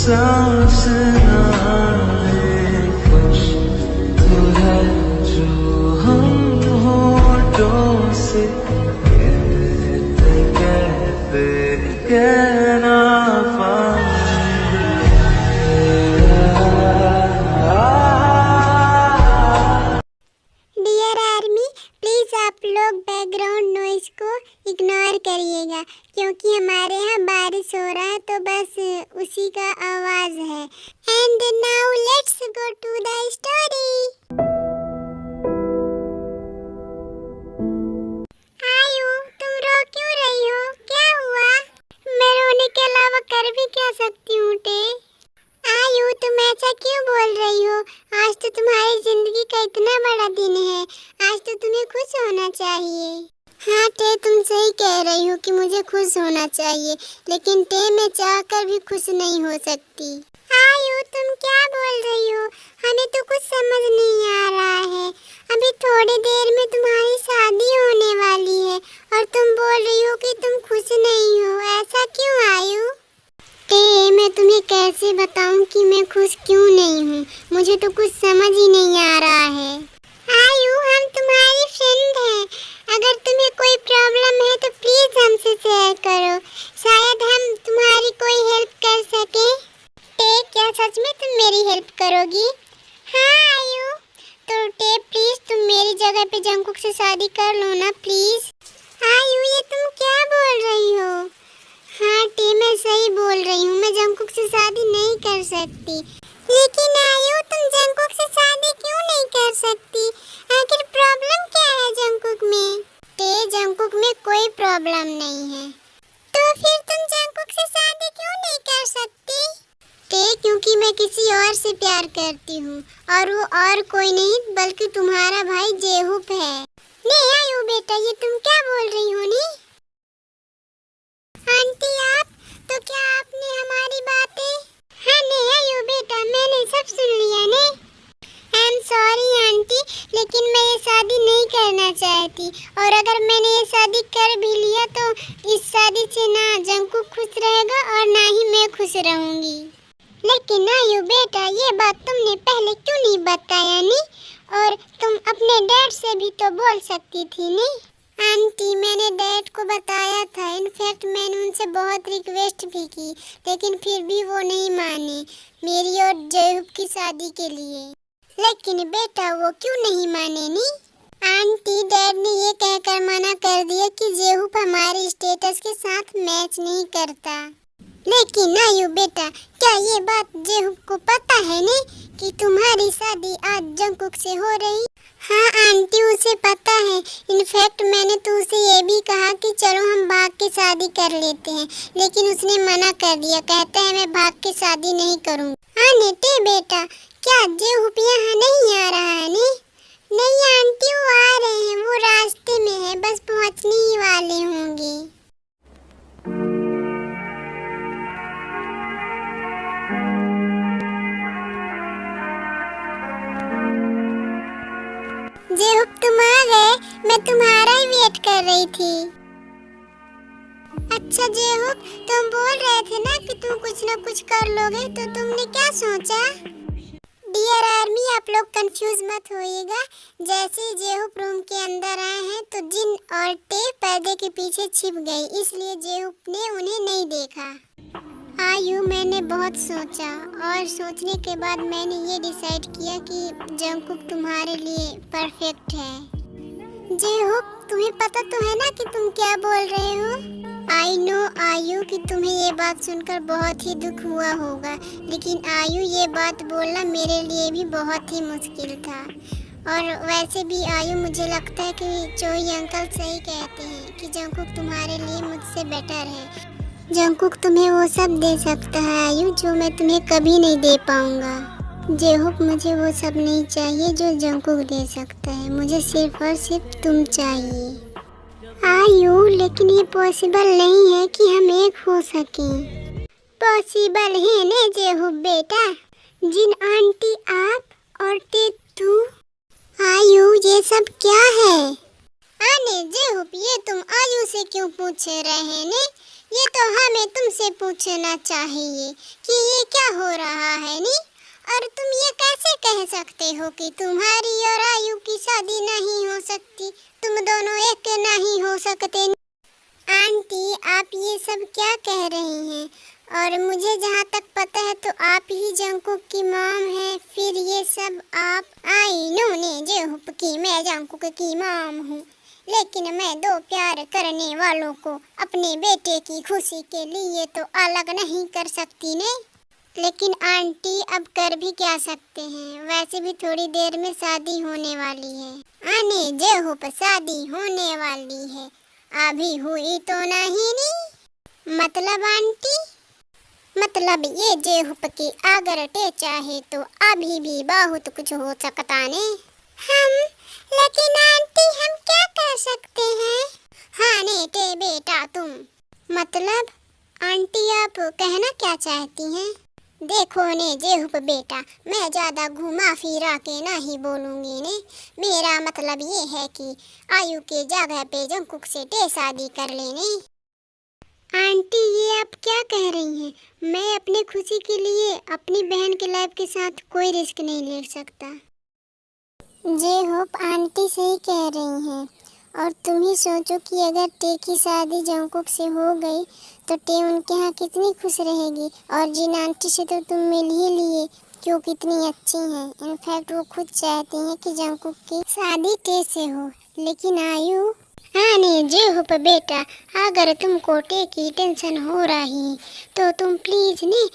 सांस ना आए, खुशबू है जो हम होठों से कहते कहते कह ना पाएंगे। डियर आर्मी, प्लीज़ आप लोग बैकग्राउंड नॉइज को इग्नोर करिएगा, क्योंकि हमारे यहाँ बारिश हो रहा है तो बस उसी का आवाज़ है। And now let's go to the story. Ayu, तुम रो क्यों रही हो? क्या हुआ? मैं रोने के अलावा कर भी क्या सकती हूँ टे? आयु, तुम ऐसा क्यों बोल रही हो? आज तो तुम्हारी जिंदगी का इतना बड़ा दिन है, आज तो तुम्हें खुश होना चाहिए। हाँ टे, तुम सही कह रही हो कि मुझे खुश होना चाहिए, लेकिन टे मैं चाहकर भी खुश नहीं हो सकती। आयु, तुम क्या बोल रही हो? हमें तो कुछ समझ नहीं आ रहा है। अभी थोड़ी देर में तुम्हारी शादी होने वाली है और तुम बोल रही हो कि तुम खुश नहीं हो, ऐसा क्यों आयु? मैं तुम्हें कैसे बताऊं कि मैं खुश क्यों नहीं हूँ? मुझे तो कुछ समझ ही नहीं आ रहा है। आयु, हम तुम्हारी फ्रेंड हैं, अगर तुम्हें कोई प्रॉब्लम है तो प्लीज हमसे शेयर करो, शायद हम तुम्हारी कोई हेल्प कर सके। क्या सच में तुम मेरी हेल्प करोगी? हाँ आयु, तो प्लीज तुम मेरी जगह पे जंकुक से शादी कर लो ना प्लीज। आयु, ये तुम क्या बोल रही हो? हाँ मैं सही बोल रही हूँ, मैं जंकुक से शादी नहीं कर सकती। लेकिन आयु, तुम जंकुक से शादी क्यों नहीं कर सकती? आखिर प्रॉब्लम क्या है जंकुक में? जंकुक में कोई प्रॉब्लम नहीं है। तो फिर तुम जंकुक से शादी क्यों नहीं कर सकती? क्योंकि मैं किसी और से प्यार करती हूँ, और वो और कोई नहीं बल्कि तुम्हारा भाई जेहुप है। नहीं आयु बेटा, ये तुम क्या बोल रही हो? नी आंटी, आप तो क्या आपने हमारी बातें? हाँ नहीं आयु बेटा, मैंने सब सुन लिया ने। आई एम सॉरी आंटी, लेकिन मैं ये शादी नहीं करना चाहती, और अगर मैंने ये शादी कर भी लिया तो इस शादी से ना जंकुक खुश रहेगा और ना ही मैं खुश रहूंगी। लेकिन आयु बेटा, ये बात तुमने पहले क्यों नहीं बताया नी? और तुम अपने डैड से भी तो बोल सकती थी नी। आंटी, मैंने डैड को बताया था, इनफैक्ट मैंने उनसे बहुत रिक्वेस्ट भी की, लेकिन फिर भी वो नहीं माने मेरी और जेहुप की शादी के लिए। लेकिन बेटा, वो क्यों नहीं माने नी? आंटी, डैड ने ये कहकर मना कर दिया कि जेहुप हमारे स्टेटस के साथ मैच नहीं करता। लेकिन आयु बेटा, क्या ये बात जेहुप को पता है ने कि तुम्हारी शादी आज जंकुक से हो रही? हाँ आंटी, उसे पता है। इनफैक्ट मैंने तो उसे ये भी कहा कि चलो हम भाग के शादी कर लेते हैं, लेकिन उसने मना कर दिया, कहता है मैं भाग के शादी नहीं करूँगा। हाँ नेटे बेटा, क्या जेहुप यहाँ नहीं आ रहा है ने? नहीं आंटी, वो आ रहे हैं, वो रास्ते में है, बस पहुँचने ही वाले होंगे। जेहुप, तुम आ गए? मैं तुम्हारा ही वेट कर रही थी। अच्छा जेहुप, तुम बोल रहे थे ना कि तुम कुछ ना कुछ कर लोगे, तो तुमने क्या सोचा? डियर आर्मी, आप लोग कंफ्यूज मत होइएगा। जैसे ही जेहुप रूम के अंदर आए हैं तो जिन और पर्दे के पीछे छिप गई, इसलिए जेहुप ने उन्हें नहीं देखा। आयु, मैंने बहुत सोचा, और सोचने के बाद मैंने ये डिसाइड किया कि जंकुक तुम्हारे लिए परफेक्ट है। जेहुप, तुम्हें पता तो है ना कि तुम क्या बोल रहे हो? आई नो आयु कि तुम्हें ये बात सुनकर बहुत ही दुख हुआ होगा, लेकिन आयु, ये बात बोलना मेरे लिए भी बहुत ही मुश्किल था। और वैसे भी आयु, मुझे लगता है कि चोई अंकल सही कहते हैं कि जंकुक तुम्हारे लिए मुझसे बेटर है। जंकुक तुम्हें वो सब दे सकता है आयु, जो मैं तुम्हें कभी नहीं दे पाऊंगा। जेहुप, मुझे वो सब नहीं चाहिए जो जंकुक दे सकता है, मुझे सिर्फ और सिर्फ तुम चाहिए। आयु, लेकिन ये पॉसिबल नहीं है कि हम एक हो सकें। पॉसिबल है ने जेहुप बेटा, जिन आंटी आप और तू। आयु, ये सब क्या है? आने जेहुप, ये तुम आयु से क्यों पूछ रहे ने? ये तो हमें तुमसे पूछना चाहिए कि ये क्या हो कह सकते हो कि तुम्हारी और आयु की शादी नहीं हो सकती? तुम दोनों एक नहीं हो सकते। आंटी, आप ये सब क्या कह रही हैं? और मुझे जहाँ तक पता है तो आप ही जंकुक की मॉम हैं। फिर ये सब आप आई नो ने जेहुप की मैं जंकुक की मॉम हूँ, लेकिन मैं दो प्यार करने वालों को अपने बेटे की खुशी के लिए तो अलग नहीं कर सकती ने। लेकिन आंटी, अब कर भी क्या सकते हैं? वैसे भी थोड़ी देर में शादी होने वाली है। आने जेहुप, शादी होने वाली है, अभी हुई तो नहीं नी। मतलब आंटी, मतलब ये जेहुप की अगर टे चाहे तो अभी भी बहुत कुछ हो सकता ने। लेकिन आंटी, हम क्या कर सकते हैं? हाँ ने टे बेटा तुम। मतलब आंटी, आप कहना क्या चाहती हैं? देखो ने जेहुप बेटा, मैं ज्यादा घुमा फिरा के नहीं बोलूंगी ने। मेरा मतलब ये है कि आयु के जगह पे जंकुक से टे शादी कर लेने। आंटी, ये आप क्या कह रही हैं? मैं अपनी खुशी के लिए अपनी बहन के लाइफ के साथ कोई रिस्क नहीं ले सकता। जेहुप आंटी सही कह रही हैं। और तुम ही सोचो कि अगर टे की शादी जंकुक से हो गई तो टे उनके यहाँ कितनी खुश रहेगी। और जिन आंटी से तो तुम मिल ही लिए कि वो कितनी अच्छी हैं। इनफैक्ट वो खुद चाहती हैं कि जंकुक की शादी टे से हो। लेकिन आयु, हाँ ने जेहुप बेटा, अगर तुमको टे की टेंशन हो रही तो तुम प्लीज ने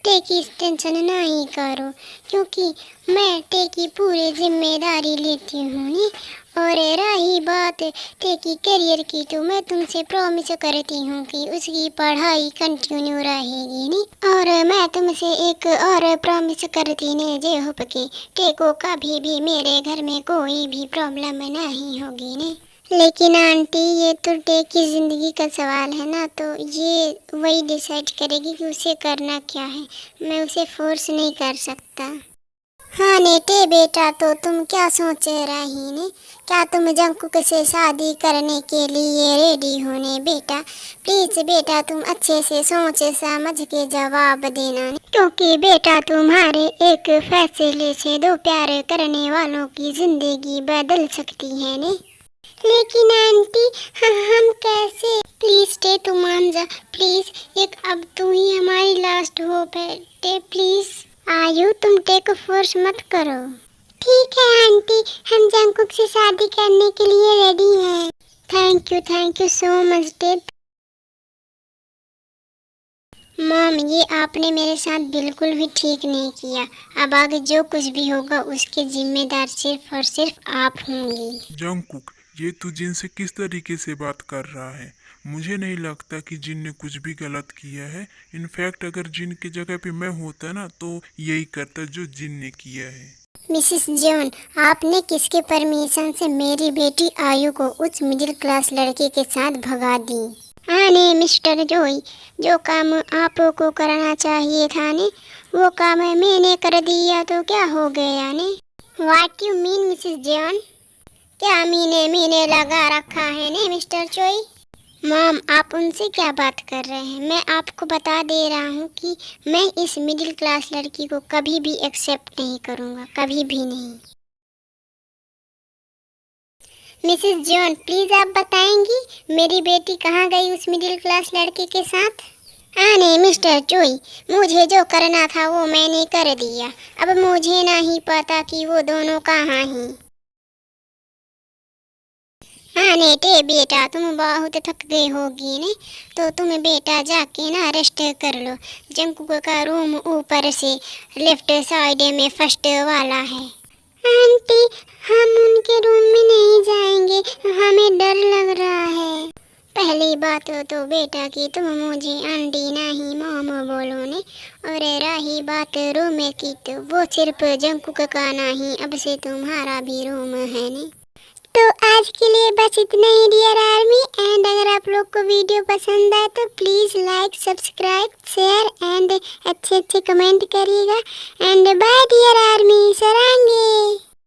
टे की टेंशन नहीं करो, क्योंकि मैं टे की पूरी जिम्मेदारी लेती हूँ नी। और रही बात टे की करियर की, तो मैं तुमसे प्रॉमिस करती हूँ कि उसकी पढ़ाई कंटिन्यू रहेगी नी। और मैं तुमसे एक और प्रॉमिस करती ने जेहुप की टे को कभी भी मेरे घर में कोई भी प्रॉब्लम नहीं होगी नी। लेकिन आंटी, ये तो टे की जिंदगी का सवाल है ना, तो ये वही डिसाइड करेगी कि उसे करना क्या है। मैं उसे फोर्स नहीं कर सकता। हाँ ने टे बेटा, तो तुम क्या सोच रही ने? क्या तुम जंकुक से शादी करने के लिए रेडी हो ने बेटा? प्लीज बेटा, तुम अच्छे से सोच समझ के जवाब देना, क्योंकि बेटा तुम्हारे एक फैसले से दो प्यार करने वालों की जिंदगी बदल सकती है ने। लेकिन आंटी, हम कैसे? प्लीज टे, तू मान जा प्लीज। एक अब तू ही हमारी लास्ट होप है टे, प्लीज। आयु, तुम टे को फोर्स मत करो। ठीक है आंटी, हम जंकुक से शादी करने के लिए रेडी हैं। थैंक यू सो मच टे। मॉम, ये आपने मेरे साथ बिल्कुल भी ठीक नहीं किया। अब आगे जो कुछ भी होगा उसके जिम्मेदार सिर्फ और सिर्फ आप होंगी। जंकुक, ये तू जिन से किस तरीके से बात कर रहा है? मुझे नहीं लगता कि जिन ने कुछ भी गलत किया है। इनफैक्ट अगर जिन की जगह पे मैं होता ना तो यही करता जो जिन ने किया है। मिसेस जॉन, आपने किसके परमिशन से मेरी बेटी आयु को उस मिडिल क्लास लड़के के साथ भगा दी? आने मिस्टर जोई, जो काम आपको करना चाहिए था ने, वो काम मैंने कर दिया तो क्या हो गया ने? What you mean Mrs John? क्या मीने लगा रखा है ने मिस्टर चोई? मॉम, आप उनसे क्या बात कर रहे हैं? मैं आपको बता दे रहा हूँ कि मैं इस मिडिल क्लास लड़की को कभी भी एक्सेप्ट नहीं करूँगा, कभी भी नहीं। मिसेस जॉन, प्लीज आप बताएंगी मेरी बेटी कहाँ गई उस मिडिल क्लास लड़के के साथ? नहीं मिस्टर चोई, मुझे जो करना था वो मैंने कर दिया। अब मुझे नहीं पता कि वो दोनों कहाँ हैं। ने टे बेटा, तुम बहुत थक गई होगी ने, तो तुम बेटा जाके ना रेस्ट कर लो। जंकुक का रूम ऊपर से लेफ्ट साइड में फर्स्ट वाला है। आंटी, हम उनके रूम में नहीं जाएंगे, हमें डर लग रहा है। पहली बात तो बेटा कि तुम मुझे आंटी नहीं मॉम बोलो ने, और रही बात रूम की तो वो सिर्फ जंकुक का नहीं, अब से तुम्हारा भी रूम है ने। तो आज के लिए बस इतना ही डियर आर्मी। एंड अगर आप लोग को वीडियो पसंद आए तो please like, subscribe, share and अच्छे कमेंट करिएगा। And bye dear army, सरांगे।